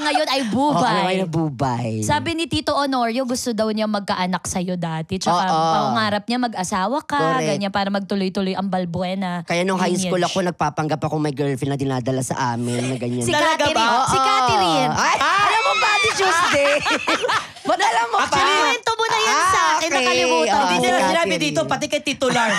ngayon ay Bubay. Okay, na Bubay. Sabi ni Tito Honorio, gusto daw niya magkaanak sa'yo dati. Tsaka Oo. pangarap niya mag-asawa ka, Correct. ganyan, para magtuloy-tuloy ang balbuena. Kaya nung high school lineage. ako, nagpapanggap ako may girlfriend na dinadala sa amin na ganyan. Si Talaga Catherine. ba? Si Catherine. Ay, alam mo ba, di Tuesday? Ba't alam mo pa? Kwento mo na yan sa akin, okay. nakalimutan. Oo, Hindi si nila sinabi Catherine. dito, pati kay titular.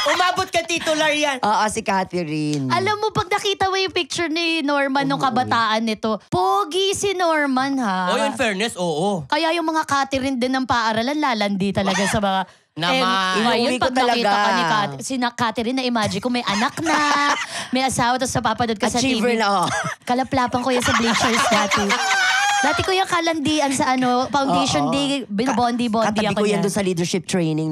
Umabot kay titular yan. Oo, si Catherine. Alam mo, pag nakita mo yung picture ni Norman nung kabataan nito, pogi si Norman ha. Oh, in fairness, oo. Kaya yung mga Catherine din ng paaralan, lalandi talaga sa mga... Naman. Ngayon, Inuwi ko pag nakita ka ni talaga. Catherine, na-imagine ko may anak na, may asawa, tapos napapanood ka sa Achiever TV. na, oh. Kalaplapan ko yan sa Bleachers dati. Dati ko yung kalandian sa foundation day, binobondi-bondi Katabi ako ko yan niyan. doon sa leadership training.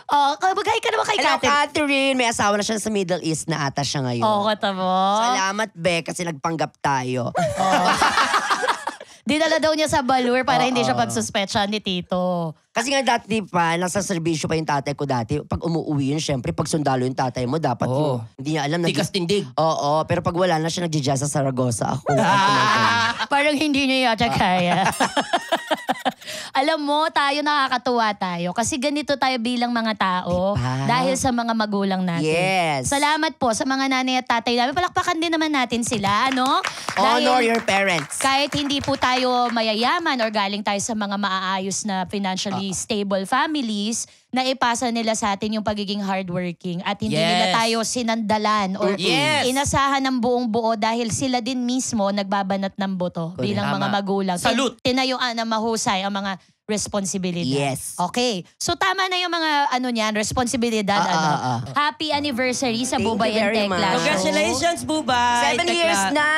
Oh, mag-hi ka naman kay Hello, Catherine. Catherine. May asawa na siya sa Middle East na ata siya ngayon. Oo, kata mo. Salamat, Be, kasi nagpanggap tayo. Dinala daw niya sa Balur para hindi siya pagsuspetsya ni Tito. Kasi nga dati pa, nasa serbisyo pa yung tatay ko dati. Pag umuwi yun, syempre, pag sundalo yung tatay mo, dapat Oo. yun. Hindi niya alam. Tikas tindig. Oo, pero pag wala na siya, nagja-jazz sa Saragossa. Ako. Parang hindi niya yata kaya. Alam mo, tayo nakakatuwa tayo. Kasi ganito tayo bilang mga tao. Diba? Dahil sa mga magulang natin. Yes. Salamat po sa mga nanay at tatay namin. Palakpakan din naman natin sila, ano? Honor Dahil your parents. kahit hindi po tayo mayayaman or galing tayo sa mga maaayos na financially stable families, naipasa nila sa atin yung pagiging hardworking at hindi Yes. nila tayo sinandalan or Yes. inasahan ng buong buo dahil sila din mismo nagbabanat ng buto bilang mga Tama. magulang. Salute. Tinayuan na mahusay ang mga responsibilidad. Yes. Okay. So tama na yung mga niyan, responsibilidad. Happy anniversary sa Thank Bubay you and very Tekla. much. Congratulations, Bubay! 7 years na!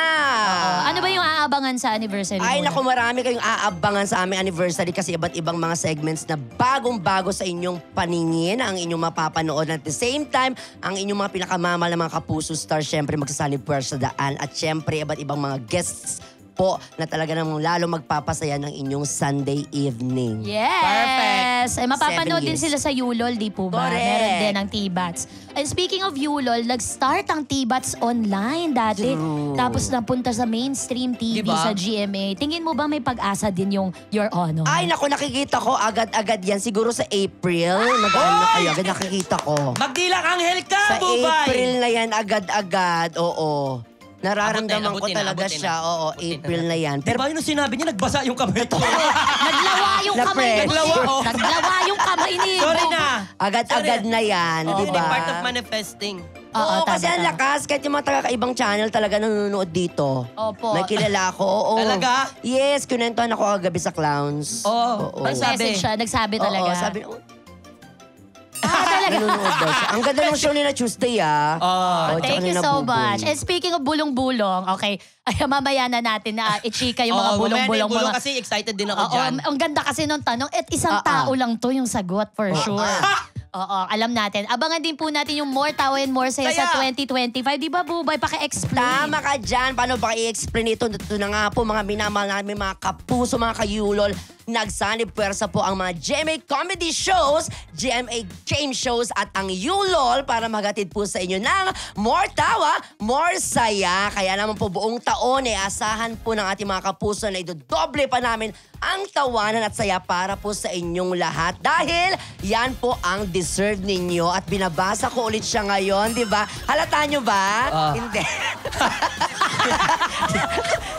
Ano ba yung aabangan sa anniversary Ay, mo? naku, marami kayong aabangan sa aming anniversary kasi iba't ibang mga segments na bagong-bago sa inyong paningin, ang inyong mapapanood. At the same time, ang inyong mga pinakamamahal na mga kapuso stars, syempre magsasali puwersa daan. At syempre, iba't ibang mga guests po na talaga namang lalo magpapasaya ng inyong Sunday evening. Yes! Perfect. Eh, mapapanood 7 din years. sila sa Yulol, di po ba? Correct. Meron din ang T-Bats. And speaking of Yulol, nag-start ang T-Bats online dati. True. Tapos napunta sa mainstream TV Diba? sa GMA. Tingin mo ba may pag-asa din yung Your Honor? Ay, naku, nakikita ko agad-agad yan. Siguro sa April. Nag-ano na kayo, agad nakikita ko. Magdilang anghel ka, Sa Bubay! April na yan, agad-agad. Oo. Nararamdaman ko Abutin na, talaga abutin siya. na. Oo, Abutin April na yan. Pero ba yun ang sinabi niya, nagbasa yung kamay ko. Naglawa yung kamay Na-press. ni Naglawa, oh. Naglawa yung kamay ni Sorry na. Agad-agad na yan, di Yun ba? yung part of manifesting. Oo, kasi tama, ang tama. lakas. Kahit yung mga taga-ibang channel talaga nanonood dito. Opo. May kilala ako. Oo. Talaga? Yes, kunentuhan ako kagabi sa Clowns. Oo. Ano sabi? Nag-message siya, nagsabi talaga. Oo, sabi, oh, Talaga. nanonood daw siya. Ang ganda ng show nila Tuesday, ah. Oh, Oo, tsaka Thank you nila so Buboy. much. And speaking of bulong-bulong, okay, ay mamaya na natin na i-chika yung mga bulong-bulong. bulong mga- kasi excited din ako Oo, dyan. ang ganda kasi nung tanong. At isang tao lang to yung sagot for sure. Oo, alam natin. Abangan din po natin yung More Tawa and More Saya sa Saya. 2025. Di ba, Bubay? Paki-explain. Tama ka dyan. Paano ba i-explain ito? Ito na nga po, mga minamahal namin, mga kapuso, mga kayulol. Nagsanib puwersa po ang mga GMA comedy shows, GMA game shows at ang Yulol para maghatid po sa inyo ng More Tawa, More Saya. Kaya naman po buong taon, asahan po ng ating mga kapuso na idodoble pa namin ang tawanan at saya para po sa inyong lahat. Dahil yan po ang deserve ninyo at binabasa ko ulit siya ngayon, di ba? Halata nyo ba? Hindi.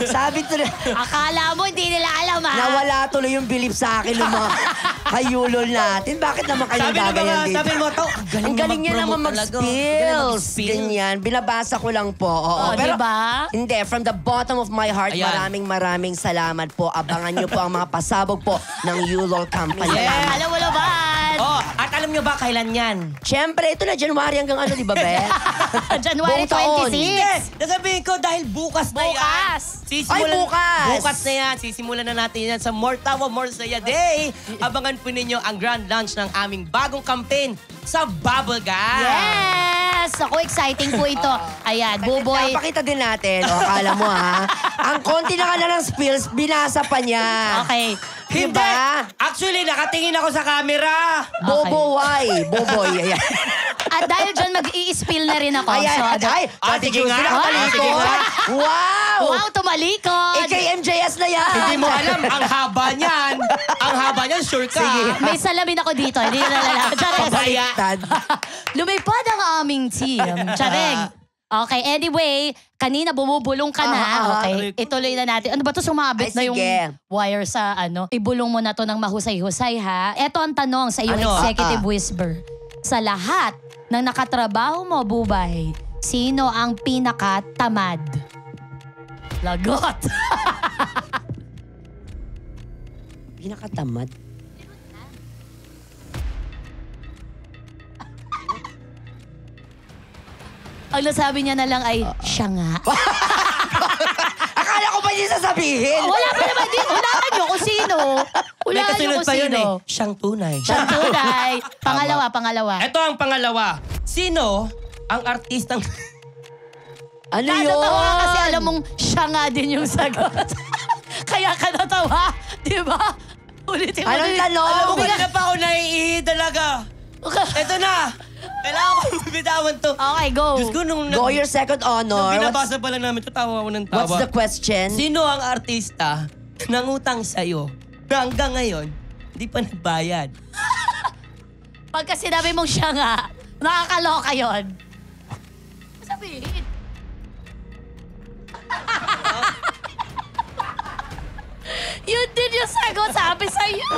Sabi tuloy, Akala mo hindi nila alam, ha? nawala tuloy yung belief sa akin ng mga kayulol natin. Bakit naman kayong Sabi ni gagayan mga, dito? sabi mo, tao, Ang galing niya naman mag-spills. Ganyan. Binabasa ko lang po. Oo. Oh, Pero diba? hindi, from the bottom of my heart, Ayan. maraming salamat po. Abangan niyo po ang mga pasabog po ng Yulol Company. Yes. Alam mo naman. Oh, at alam nyo ba kailan yan? Siyempre, ito na January hanggang ano, di ba, Be? January Buong taon. 26. Hindi! Nasabihin ko dahil bukas na yan. Bukas. Ay, bukas! Bukas na yan. Sisimulan na natin yan sa More Tawa, More Saya Day. Abangan po ninyo ang grand launch ng aming bagong campaign sa Bubblegum. Yes! Ako, exciting po ito. Ayan, Buboy. Pakita din natin. O, akala mo ha. Ang konti na ka na ng spills, binasa pa niya. Okay. Hindi! Diba? Actually, nakatingin ako sa camera. Boboy. Boboy. Ayan. At dahil dyan, mag-i-spill na rin ako. Ayan. So, Ay, sige nga. Talikod. Sige nga. Wow! wow, tumalikod. AKMJS na yan. Hindi mo alam, ang haba niyan. Ang haba niyan, sure ka. Sige. May salamin ako dito. Hindi na nalalaman. Charing. Papaya. Tad. Lumipad ang aming team. Charing. Okay, anyway, kanina bumubulong ka na. Okay, ituloy na natin. Ano ba to sumabit Ay, na yung sige. wire sa ano? Ibulong mo na to ng mahusay-husay, ha? Ito ang tanong sa iyong Ano? executive whisper. Sa lahat ng nakatrabaho mo, Bubay, sino ang pinakatamad? Lagot. Pinakatamad. Ang nasabi niya na lang ay, siya nga. Akala ko ba niyo sasabihin? Wala pa naman din. Hulaan nyo kung sino. May Hulaan nyo kasunod kung pa yun sino. eh. Siyang tunay. Siyang tunay. Pangalawa. Ito ang pangalawa. Sino ang artistang... Ano yun? Natatawa ka kasi alam mong siya nga din yung sagot. Kaya ka natawa. Di ba? Ulitin mo. Anong tanong? Alam mo, kanina pa ako naiihi talaga. Ito na. Kailangan ko bitawan to. Okay, go. Diyos ko, nung Go your second honor. binabasa pala namin ito, tawa ako ng tawa. What's the question? Sino ang artista nangutang sa'yo na hanggang ngayon, hindi pa nagbayad? Pagka sinabi mong siya nga, nakakaloka yun. Sabihin. Yun din yung sagot. Sabi sa'yo.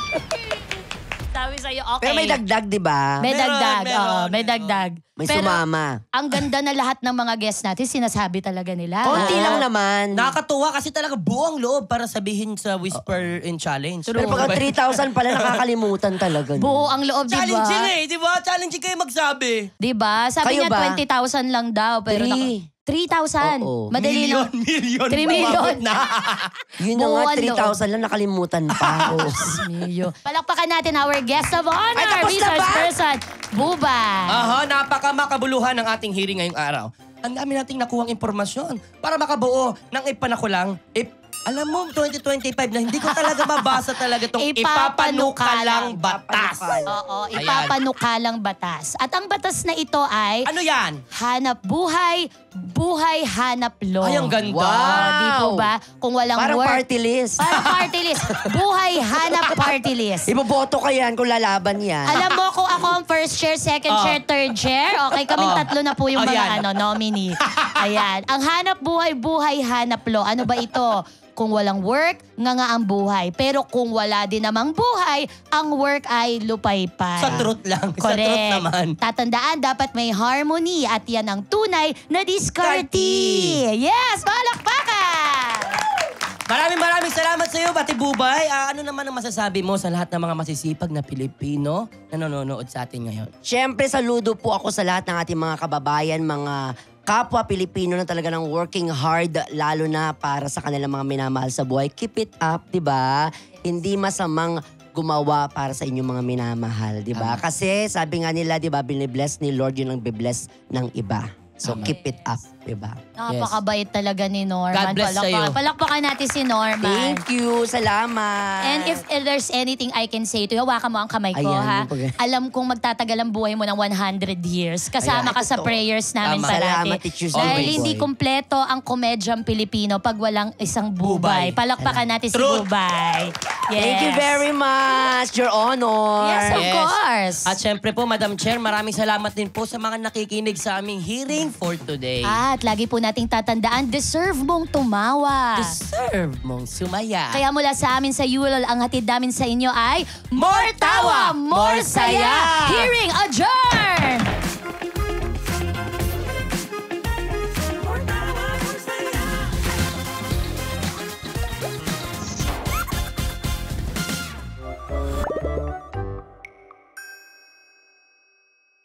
Sabi sa'yo, okay. Pero may dagdag, di ba? May Meron, dagdag. meron, Oo, may meron. dagdag. May Pero sumama. ang ganda na lahat ng mga guests natin, sinasabi talaga nila. Konti Oo. lang naman. Nakakatuwa kasi talaga buong loob para sabihin sa Whisper in Challenge. Pero pagka 3,000 pala, nakakalimutan talaga. no? Buo ang loob, di ba? Challenging eh, di ba? Challenging kayo magsabi. Di ba? Sabi Kayo niya ba? 20,000 lang daw. Pero 3,000. 3,000. Oo. Madali lang. Million. 3 million. Umabot na. Yun na nga, Buwan 3,000 lang nakalimutan pa. Oh. Mio. Palakpakan natin our guest of honor, Ay, tapos na research ba? person, Buba. Aha, napaka-makabuluhan ng ating hearing ngayong araw. Ang dami nating nakuhang impormasyon para makabuo ng ipanakulang, alam mo, 2025 na hindi ko talaga mabasa talaga itong ipapanukalang batas. Oo, Ayan. ipapanukalang batas. At ang batas na ito ay Ano yan? hanap buhay, buhay hanap law. Ay, ang ganda. Wow. Di po ba? Kung walang Parang work. party list. Parang party list. Buhay hanap party list. Iboboto ka yan kung lalaban yan. Alam mo kung ako ang first chair, second chair, third chair, okay, kaming tatlo na po yung mga Ayan. nominee. Ayan. Ang hanap buhay, buhay hanap law. Ano ba ito? Kung walang work, nga ang buhay. Pero kung wala din namang buhay, ang work ay lupaypay. Sa truth lang. Sa Correct. truth naman. Tatandaan, dapat may harmony at yan ang tunay na diskarte. Yes! Palakpakan! Maraming salamat sa iyo, Bati Bubay. Ano naman ang masasabi mo sa lahat ng mga masisipag na Pilipino na nanonood sa atin ngayon? Siyempre, saludo po ako sa lahat ng ating mga kababayan, mga kapwa Pilipino na talaga ng working hard, lalo na para sa kanilang mga minamahal sa buhay. Keep it up, di ba? Hindi masamang gumawa para sa inyong mga minamahal, di ba? Kasi sabi nga nila, di ba, binibless ni Lord yun ang bibless ng iba. So keep it up, di ba? Napakabait talaga ni Norman. God bless sa'yo. Palakpakan natin si Norman. Thank you, salamat. And if there's anything I can say to you, hawakan mo ang kamay ko, Ayan, ha? yung pag- Alam kong magtatagal ang buhay mo ng 100 years. Kasama Ayan, ka sa totoo. prayers namin Tama. parati. Salamat, Teacher Zee. Dahil Always. hindi kumpleto ang komedyang Pilipino pag walang isang Bubay. bubay. Palakpakan natin si Truth. Bubay. Yes. Thank you very much, Your Honor. Yes, of course. At syempre po, Madam Chair, maraming salamat din po sa mga nakikinig sa aming hearing for today. At lagi po nating tatandaan, deserve mong tumawa. Deserve mong sumaya. Kaya mula sa amin sa Yulol, ang hatid namin sa inyo ay More tawa, more saya! Hearing adjourned!